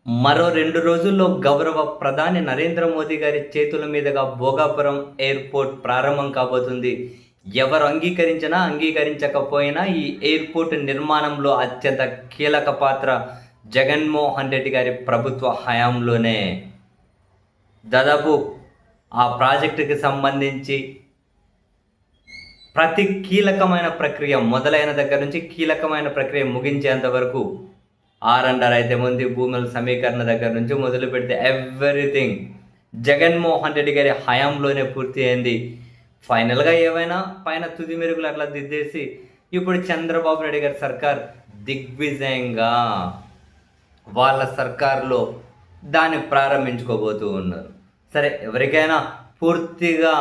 మరో 2 రోజుల్లో గౌరవ ప్రధాని నరేంద్ర మోదీ గారి చేతుల మీదుగా భోగాపురం ఎయిర్‌పోర్ట్ ప్రారంభం కాబోతుంది. ఎవరు అంగీకరించినా, అంగీకరించకపోయినా ఈ ఎయిర్‌పోర్ట్ నిర్మాణంలో అత్యంత కీలక పాత్ర జగన్మోహన్ రెడ్డి గారి ప్రభుత్వ హయాంలోనే. దాదాపు ఆ ప్రాజెక్టుకి సంబంధించి ప్రతి కీలకమైన ప్రక్రియ మొదలైన దగ్గర నుంచి కీలకమైన ప్రక్రియ ముగించేంత వరకు ఆర్&ఆర్ అయితే ముందు భూముల సమీకరణ దగ్గర నుంచి మొదలు పెడితే ఎవ్రీథింగ్ జగన్మోహన్ రెడ్డి గారి హయాంలోనే పూర్తి అయింది. ఫైనల్గా ఏవైనా పైన తుది మెరుగులు అట్లా దిద్దేసి ఇప్పుడు చంద్రబాబు నాయుడు గారి సర్కార్ దిగ్విజయంగా వాళ్ళ సర్కారులో దాన్ని ప్రారంభించుకోబోతూ ఉన్నారు. సరే, ఎవరికైనా పూర్తిగా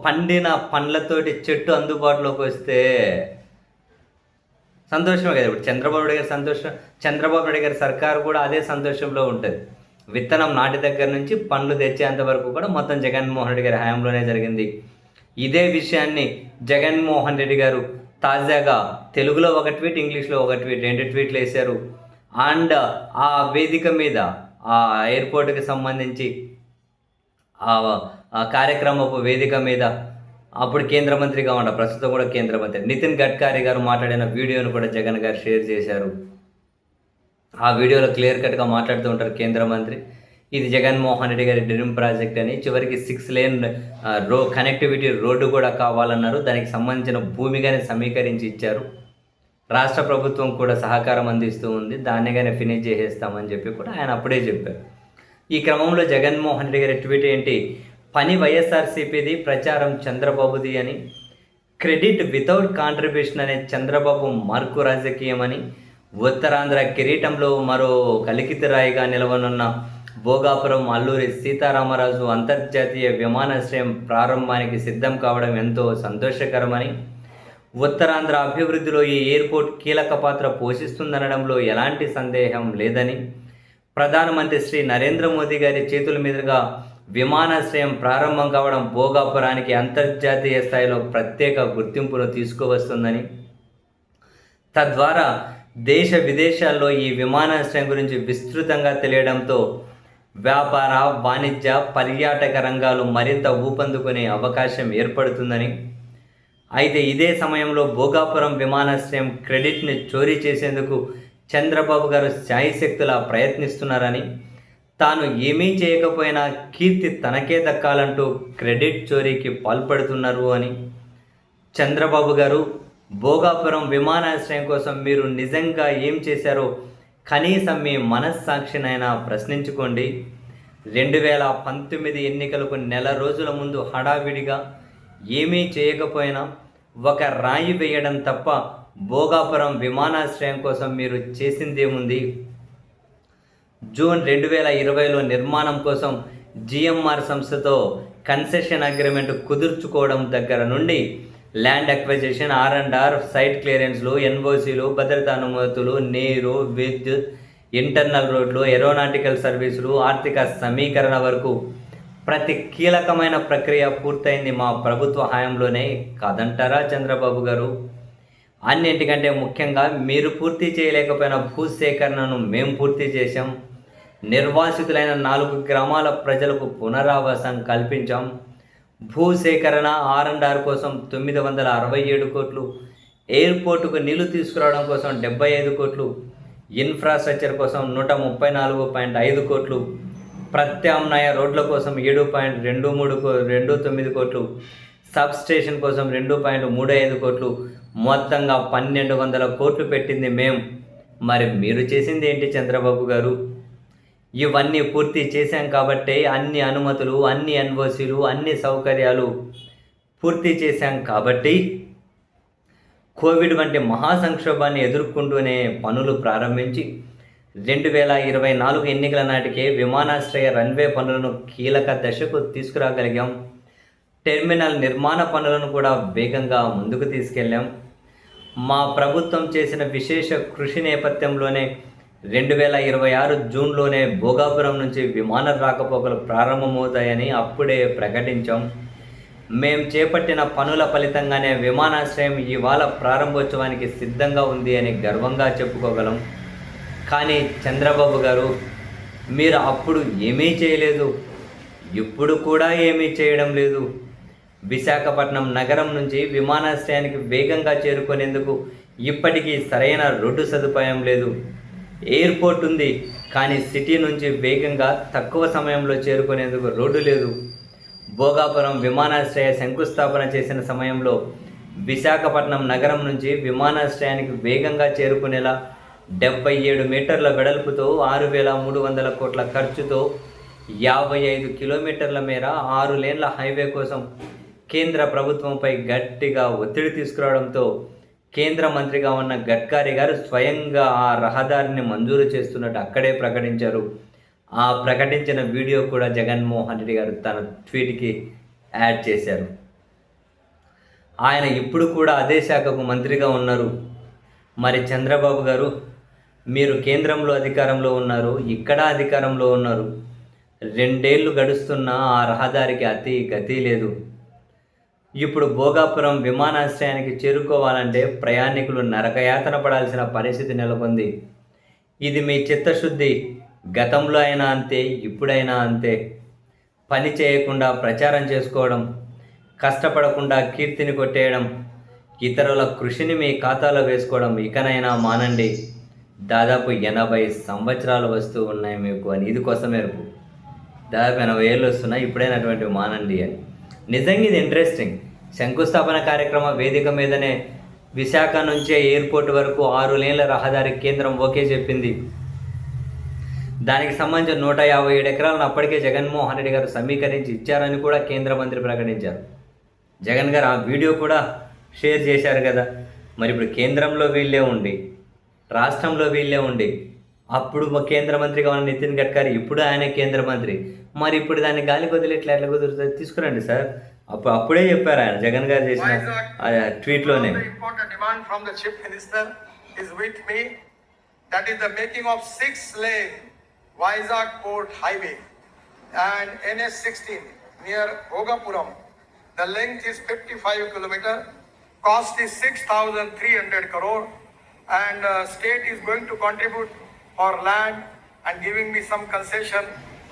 పండిన పండ్లతోటి చెట్టు అందుబాటులోకి వస్తే సంతోషమే కదా. ఇప్పుడు చంద్రబాబు నాయుడు గారి సర్కారు కూడా అదే సంతోషంలో ఉంటుంది. విత్తనం నాటి దగ్గర నుంచి పండ్లు తెచ్చేంత వరకు కూడా మొత్తం జగన్మోహన్ రెడ్డి గారి హయాంలోనే జరిగింది. ఇదే విషయాన్ని జగన్మోహన్ రెడ్డి గారు తాజాగా తెలుగులో ఒక ట్వీట్, ఇంగ్లీష్లో ఒక ట్వీట్, 2 ట్వీట్లు వేశారు. అండ్ ఆ వేదిక మీద ఆ ఎయిర్పోర్ట్కి సంబంధించి ఆ కార్యక్రమపు వేదిక మీద అప్పుడు కేంద్ర మంత్రిగా ఉన్న, ప్రస్తుతం కూడా కేంద్ర మంత్రి నితిన్ గడ్కరీ గారు మాట్లాడిన వీడియోను కూడా జగన్ గారు షేర్ చేశారు. ఆ వీడియోలో క్లియర్ కట్గా మాట్లాడుతూ ఉంటారు కేంద్ర మంత్రి, ఇది జగన్మోహన్ రెడ్డి గారి డ్రీమ్ ప్రాజెక్ట్ అని, చివరికి 6 లేన్ కనెక్టివిటీ రోడ్డు కూడా కావాలన్నారు. దానికి సంబంధించిన భూమిగానే సమీకరించి ఇచ్చారు. రాష్ట్ర ప్రభుత్వం కూడా సహకారం అందిస్తూ ఉంది, దాన్నిగానే ఫినిష్ చేసేస్తామని చెప్పి కూడా ఆయన అప్పుడే చెప్పారు. ఈ క్రమంలో జగన్మోహన్ రెడ్డి గారి ట్వీట్ ఏంటి, పని వైఎస్ఆర్సీపీది, ప్రచారం చంద్రబాబుది అని, క్రెడిట్ వితౌట్ కాంట్రిబ్యూషన్ అనే చంద్రబాబు మార్కు రాజకీయం అని, ఉత్తరాంధ్ర కిరీటంలో మరో కలికితిరాయిగా నిలవనున్న భోగాపురం అల్లూరి సీతారామరాజు అంతర్జాతీయ విమానాశ్రయం ప్రారంభానికి సిద్ధం కావడం ఎంతో సంతోషకరమని, ఉత్తరాంధ్ర అభివృద్ధిలో ఈ ఎయిర్పోర్ట్ కీలక పాత్ర పోషిస్తుందనడంలో ఎలాంటి సందేహం లేదని, ప్రధానమంత్రి శ్రీ నరేంద్ర మోదీ గారి చేతుల మీదుగా విమానాశ్రయం ప్రారంభం కావడం భోగాపురానికి అంతర్జాతీయ స్థాయిలో ప్రత్యేక గుర్తింపును తీసుకువస్తుందని, తద్వారా దేశ విదేశాల్లో ఈ విమానాశ్రయం గురించి విస్తృతంగా తెలియడంతో వ్యాపార, వాణిజ్య, పర్యాటక రంగాలు మరింత ఊపందుకునే అవకాశం ఏర్పడుతుందని, అయితే ఇదే సమయంలో భోగాపురం విమానాశ్రయం క్రెడిట్ని చోరీ చేసేందుకు చంద్రబాబు గారు శాయశక్తులా ప్రయత్నిస్తున్నారని, తాను ఏమీ చేయకపోయినా కీర్తి తనకే దక్కాలంటూ క్రెడిట్ చోరీకి పాల్పడుతున్నారు అని, చంద్రబాబు గారు భోగాపురం విమానాశ్రయం కోసం మీరు నిజంగా ఏం చేశారో కనీసం మీ మనస్సాక్షినైనా ప్రశ్నించుకోండి. 2019 ఎన్నికలకు నెల రోజుల ముందు హడావిడిగా ఏమీ చేయకపోయినా ఒక రాయి వేయడం తప్ప భోగాపురం విమానాశ్రయం కోసం మీరు చేసిందేముంది? జూన్ 2020లో నిర్మాణం కోసం జిఎంఆర్ సంస్థతో కన్సెషన్ అగ్రిమెంట్ కుదుర్చుకోవడం దగ్గర నుండి ల్యాండ్ అక్విజిషన్, ఆర్&ఆర్, సైట్ క్లియరెన్స్లు, ఎన్ఓసీలు, భద్రతా అనుమతులు, నీరు, విద్యుత్, ఇంటర్నల్ రోడ్లు, ఏరోనాటికల్ సర్వీసులు, ఆర్థిక సమీకరణ వరకు ప్రతి కీలకమైన ప్రక్రియ పూర్తయింది మా ప్రభుత్వ హయాంలోనే కాదంటారా చంద్రబాబు గారు? అన్నింటికంటే ముఖ్యంగా మీరు పూర్తి చేయలేకపోయిన భూసేకరణను మేము పూర్తి చేశాం. నిర్వాసితులైన 4 గ్రామాల ప్రజలకు పునరావాసం కల్పించాం. భూసేకరణ, ఆర్&ఆర్ కోసం 967 కోట్లు, ఎయిర్పోర్టుకు నీళ్లు తీసుకురావడం కోసం 75 కోట్లు, ఇన్ఫ్రాస్ట్రక్చర్ కోసం 134.5 కోట్లు, ప్రత్యామ్నాయ రోడ్ల కోసం 7.29 కోట్లు, సబ్ స్టేషన్ కోసం 2.35 కోట్లు, మొత్తంగా 1200 కోట్లు పెట్టింది మేం. మరి మీరు చేసింది ఏంటి చంద్రబాబు గారు? ఇవన్నీ పూర్తి చేశాం కాబట్టే అన్ని అనుమతులు, అన్ని ఎన్ఓసీలు, అన్ని సౌకర్యాలు పూర్తి చేశాం కాబట్టి కోవిడ్ వంటి మహా సంక్షోభాన్ని ఎదుర్కొంటూనే పనులు ప్రారంభించి 2024 ఎన్నికల నాటికే విమానాశ్రయ రన్వే పనులను కీలక దశకు తీసుకురాగలిగాం. టెర్మినల్ నిర్మాణ పనులను కూడా వేగంగా ముందుకు తీసుకెళ్ళాం. మా ప్రభుత్వం చేసిన విశేష కృషి నేపథ్యంలోనే 2026 జూన్లోనే భోగాపురం నుంచి విమాన రాకపోకలు ప్రారంభమవుతాయని అప్పుడే ప్రకటించాం. మేం చేపట్టిన పనుల ఫలితంగానే విమానాశ్రయం ఇవాళ ప్రారంభోత్సవానికి సిద్ధంగా ఉంది అని గర్వంగా చెప్పుకోగలం. కానీ చంద్రబాబు గారు మీరు అప్పుడు ఏమీ చేయలేదు, ఇప్పుడు కూడా ఏమీ చేయడం లేదు. విశాఖపట్నం నగరం నుంచి విమానాశ్రయానికి వేగంగా చేరుకునేందుకు ఇప్పటికీ సరైన రోడ్డు సదుపాయం లేదు. ఎయిర్పోర్ట్ ఉంది, కానీ సిటీ నుంచి వేగంగా తక్కువ సమయంలో చేరుకునేందుకు రోడ్డు లేదు. భోగాపురం విమానాశ్రయ శంకుస్థాపన చేసిన సమయంలో విశాఖపట్నం నగరం నుంచి విమానాశ్రయానికి వేగంగా చేరుకునేలా 77 మీటర్ల వెడల్పుతో 6,300 కోట్ల ఖర్చుతో 55 కిలోమీటర్ల మేర 6 లేన్ల హైవే కోసం కేంద్ర ప్రభుత్వంపై గట్టిగా ఒత్తిడి తీసుకురావడంతో కేంద్ర మంత్రిగా ఉన్న గడ్కరీ గారు స్వయంగా ఆ రహదారిని మంజూరు చేస్తున్నట్టు అక్కడే ప్రకటించారు. ఆ ప్రకటించిన వీడియో కూడా జగన్మోహన్ రెడ్డి గారు తన ట్వీట్కి యాడ్ చేశారు. ఆయన ఇప్పుడు కూడా అదే శాఖకు మంత్రిగా ఉన్నారు. మరి చంద్రబాబు గారు మీరు కేంద్రంలో అధికారంలో ఉన్నారు, ఇక్కడ అధికారంలో ఉన్నారు. 2 ఏళ్ళు గడుస్తున్నా ఆ రహదారికి అతి గతి లేదు. ఇప్పుడు భోగాపురం విమానాశ్రయానికి చేరుకోవాలంటే ప్రయాణికులు నరకయాతన పడాల్సిన పరిస్థితి నెలకొంది. ఇది మీ చిత్తశుద్ధి గతంలో అయినా అంతే, ఇప్పుడైనా అంతే. పని చేయకుండా ప్రచారం చేసుకోవడం, కష్టపడకుండా కీర్తిని కొట్టేయడం, ఇతరుల కృషిని మీ ఖాతాలో వేసుకోవడం ఇకనైనా మానండి. దాదాపు 80 సంవత్సరాలు వస్తూ ఉన్నాయి మీకు అని, ఇది కోసమే దాదాపు 80 ఏళ్ళు వస్తున్నాయి, ఇప్పుడైనటువంటి మానండి అని. నిజంగా ఇది ఇంట్రెస్టింగ్. శంకుస్థాపన కార్యక్రమ వేదిక మీదనే విశాఖ నుంచే ఎయిర్పోర్ట్ వరకు 6 లేన్ల రహదారి కేంద్రం ఓకే చెప్పింది. దానికి సంబంధించిన 157 ఎకరాలను అప్పటికే జగన్మోహన్ రెడ్డి గారు సమీకరించి ఇచ్చారని కూడా కేంద్ర మంత్రి ప్రకటించారు. జగన్ గారు ఆ వీడియో కూడా షేర్ చేశారు కదా. మరి ఇప్పుడు కేంద్రంలో వీళ్ళే ఉండి, రాష్ట్రంలో వీళ్ళే ఉండి, అప్పుడు కేంద్ర మంత్రిగా ఉన్న నితిన్ గడ్కరీ, ఇప్పుడు ఆయన కేంద్ర మంత్రి. మరి ఇప్పుడు దాన్ని గాలి కొద్దిలు ఎట్లా కుదురుతుంది? తీసుకురండి సార్. అప్పుడే చెప్పారు ఆయన, జగన్ గారు చేసిన ట్వీట్లోనే. Vizag Port Highway and NS16 near Bhogapuram. The length is 55 km. Cost is 6,300 crore. And state is going to contribute for land and giving me some concession.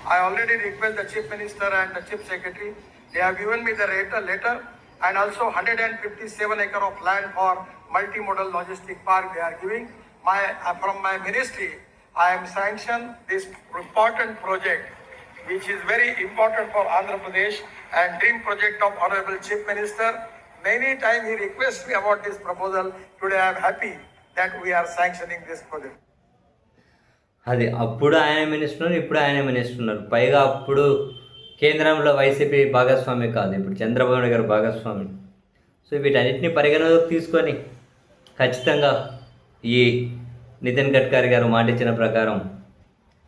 I already request the Chief Minister and the Chief Secretary. They have given me the letter and also 157 acre of land for multimodal logistic park they are giving. From my ministry, I am sanctioned this important project, which is very important for Andhra Pradesh and dream project of Honorable Chief Minister. Many times he requests me about this proposal. Today I am happy that we are sanctioning this project. అది అప్పుడు ఆయన minister, ఇప్పుడు ఆయన minister ఉన్నారు. పైగా అప్పుడు కేంద్రంలో YCP భాగస్వామి కాదు, ఇప్పుడు చంద్రబాబు నాయుడు గారు భాగస్వామి. సో వీటన్నిటిని పరిగణలోకి తీసుకొని ఖచ్చితంగా ఈ నితిన్ గడ్కరీ గారు మాటిచ్చిన ప్రకారం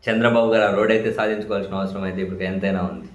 చంద్రబాబు గారు ఆ రోడ్ అయితే సాధించుకోవాల్సిన అవసరం అయితే ఇప్పుడు ఎంతైనా ఉంది.